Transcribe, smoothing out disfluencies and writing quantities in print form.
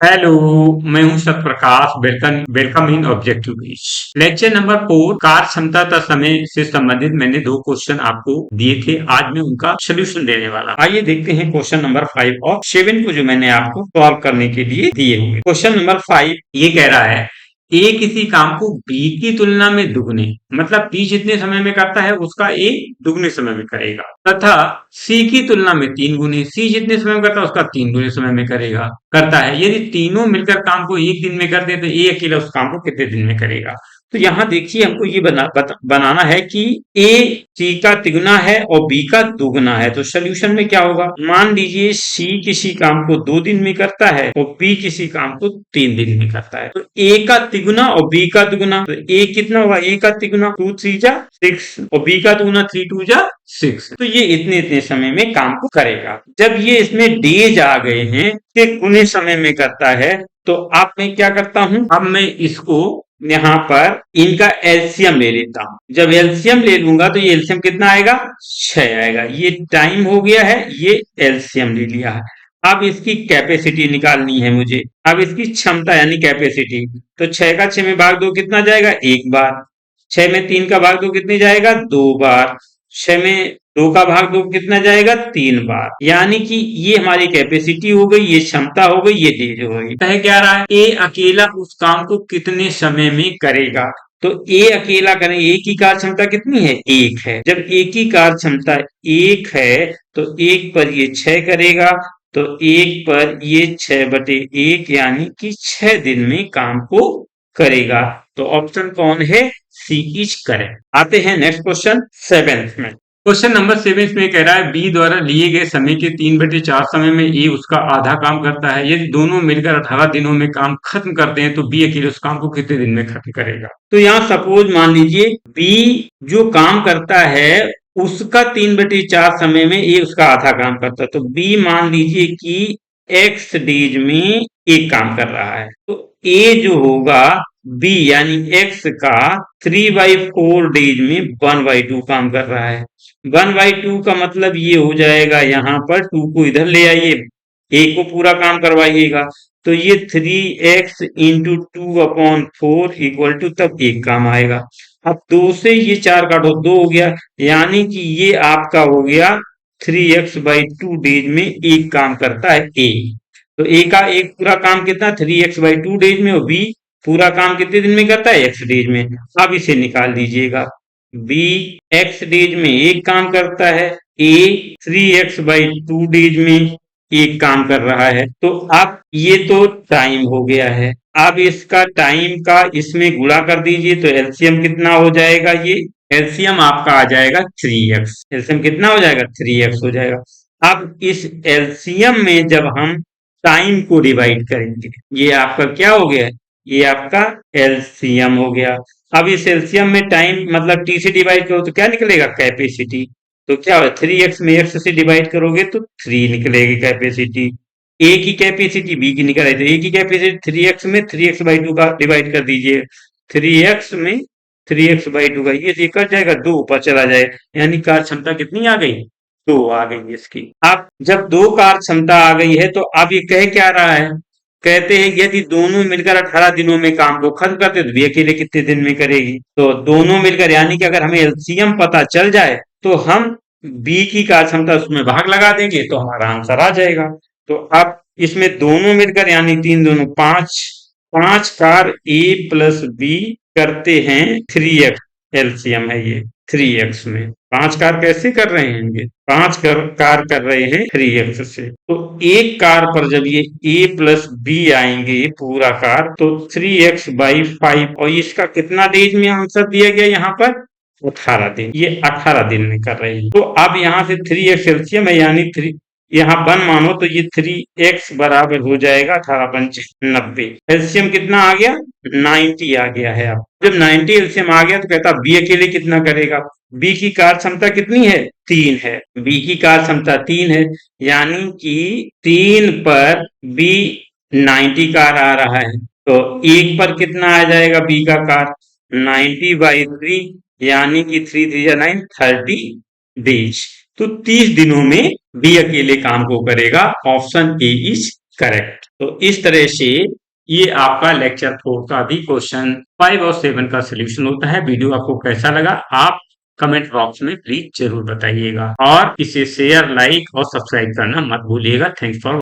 Hello. मैं हूं Satprakash. Welcome welcome in objective base. Lecture number 4 car क्षमता तथा समय से संबंधित मैंने दो क्वेश्चन आपको दिए थे। आज मैं उनका सोल्यूशन देने वाला हूं। आइए देखते हैं क्वेश्चन नंबर 5 और 7 को जो मैंने आपको सॉल्व करने के लिए दिए हुए। क्वेश्चन नंबर 5 ये कह रहा है ए किसी काम को बी की तुलना में दुगने मतलब बी जितने समय में करता है उसका ए दुगने समय में करेगा, तथा सी की तुलना में 3 गुने सी जितने समय में करता है उसका 3 गुने समय में करेगा करता है। यदि तीनों मिलकर काम को एक दिन में करते हैं तो ए अकेला उस काम को कितने दिन में करेगा। तो यहाँ देखिए हमको ये बनाना है कि ए सी का तिगुना है और बी का दुगना है। तो सोल्यूशन में क्या होगा, मान लीजिए सी किसी काम को 2 दिन में करता है और बी किसी काम को 3 दिन में करता है। तो ए का तिगुना और बी का दुगुना, तो ए कितना होगा, ए का तिगुना 2 3 जा 6 और बी का दुगुना 3 2 जा 6। तो ये इतने इतने समय में काम को करेगा। जब ये इसमें डेज आ गए हैं कि गुने समय में करता है, तो अब मैं क्या करता हूं, अब मैं इसको यहाँ पर इनका एलसीएम ले लेता हूं। जब एलसीएम ले लूंगा तो ये एलसीएम कितना आएगा, 6 आएगा। ये टाइम हो गया है, ये एलसीएम ले लिया है। अब इसकी कैपेसिटी निकालनी है मुझे, अब इसकी क्षमता यानी कैपेसिटी। तो 6 का 6 में भाग दो कितना जाएगा, 1 बार। 6 में 3 का भाग दो कितने जाएगा, 2 बार। 6 में 2 का भाग दो कितना जाएगा, 3 बार। यानी कि ये हमारी कैपेसिटी हो गई, ये क्षमता हो गई, ये डेज हो गई। कह क्या रहा है, ए अकेला उस काम को कितने समय में करेगा। तो ए अकेला करें, ए की कार्य क्षमता कितनी है, 1 है। जब ए की कार्य क्षमता 1 है तो 1 पर ये 6 करेगा, तो 1 पर ये 6/1 यानी कि 6 दिन में काम को करेगा। तो ऑप्शन कौन है, सी इज करेक्ट। आते हैं नेक्स्ट क्वेश्चन 7 में। क्वेश्चन नंबर 7 में कह रहा है बी द्वारा लिए गए समय के 3/4 समय में ए उसका आधा काम करता है। यदि दोनों मिलकर 18 दिनों में काम खत्म करते हैं तो बी अकेले उस काम को कितने दिन में खत्म करेगा। तो यहाँ सपोज मान लीजिए बी जो काम करता है उसका 3/4 समय में ए उसका आधा काम करता है। तो बी मान लीजिए कि एक्स डेज में एक काम कर रहा है, तो ए जो होगा बी यानी एक्स का 3/4 डेज में 1/2 काम कर रहा है। 1/2 का मतलब ये हो जाएगा, यहाँ पर 2 को इधर ले आइए, ए को पूरा काम करवाइएगा। तो ये 3x इंटू 2/4 इक्वल टू तब एक काम आएगा। अब 2 से ये 4 काटो, 2 हो गया, यानी कि ये आपका हो गया 3x/2 डेज में एक काम करता है ए। तो ए का एक पूरा काम कितना, 3x/2 डेज में, और बी पूरा काम कितने दिन में करता है, x डेज में। अब इसे निकाल दीजिएगा, बी x डेज में एक काम करता है, ए 3x/2 डेज में एक काम कर रहा है। तो अब ये तो टाइम हो गया है। अब इसका टाइम का इसमें गुणा कर दीजिए तो एलसीएम कितना हो जाएगा, ये एलसीएम आपका आ जाएगा 3x। एलसीएम कितना हो जाएगा, 3x हो जाएगा। अब इस एलसीएम में जब हम टाइम को डिवाइड करेंगे, ये आपका क्या हो गया, ये आपका एलसीएम हो गया। अब इस एलसीएम में टाइम मतलब टी से डिवाइड करो तो क्या निकलेगा, कैपेसिटी। तो क्या होगा, 3x में x से डिवाइड करोगे तो 3 निकलेगी कैपेसिटी। ए की कैपेसिटी बी की निकल आई, तो ए की कैपेसिटी 3x में 3x/2 का डिवाइड कर दीजिए। 3x में 3x/2 का ये कट जाएगा, 2 ऊपर चला जाएगा, यानी कार्य क्षमता कितनी आ गई, 2 आ गई इसकी। अब जब 2 कार्य क्षमता आ गई है तो अब ये कह क्या रहा है, कहते हैं यदि दोनों मिलकर 18 दिनों में काम को खत्म करते तो बी अकेले कितने दिन में करेगी। तो दोनों मिलकर यानी कि अगर हमें एलसीएम पता चल जाए तो हम बी की कार्य क्षमता उसमें भाग लगा देंगे तो हमारा आंसर आ जाएगा। तो अब इसमें दोनों मिलकर यानी 3 दोनों 5, 5 कार ए प्लस बी करते हैं 3x। एलसीएम है ये 3x में, 5 कार कैसे कर रहे हैं, ये 5 कार कर रहे हैं 3x से। तो एक कार पर जब ये a प्लस बी आएंगे पूरा कार, तो 3x/5, और इसका कितना डेज में आंसर दिया गया यहाँ पर, 18 दिन। ये 18 दिन में कर रहे हैं। तो अब यहाँ से 3x एलसीएम है, यानी 3 यहाँ 1 मानो तो ये 3x बराबर हो जाएगा 18×5 90। एलसीएम कितना आ गया, 90 आ गया है। अब जब 90 एलसीएम आ गया तो कहता बी अकेले कितना करेगा। बी की कार्य क्षमता कितनी है, 3 है। बी की कार्य क्षमता 3 है, यानी कि 3 पर बी 90 कार आ रहा है। तो 1 पर कितना आ जाएगा बी का कार, 90/3, यानी कि 3 3 9 30 डेज। तो 30 दिनों में बी अकेले काम को करेगा। Option A is correct. तो इस तरह से ये आपका लेक्चर 4 का भी क्वेश्चन 5 और 7 का सोल्यूशन होता है। वीडियो आपको कैसा लगा आप कमेंट बॉक्स में प्लीज जरूर बताइएगा और इसे शेयर, लाइक और सब्सक्राइब करना मत भूलिएगा। Thanks for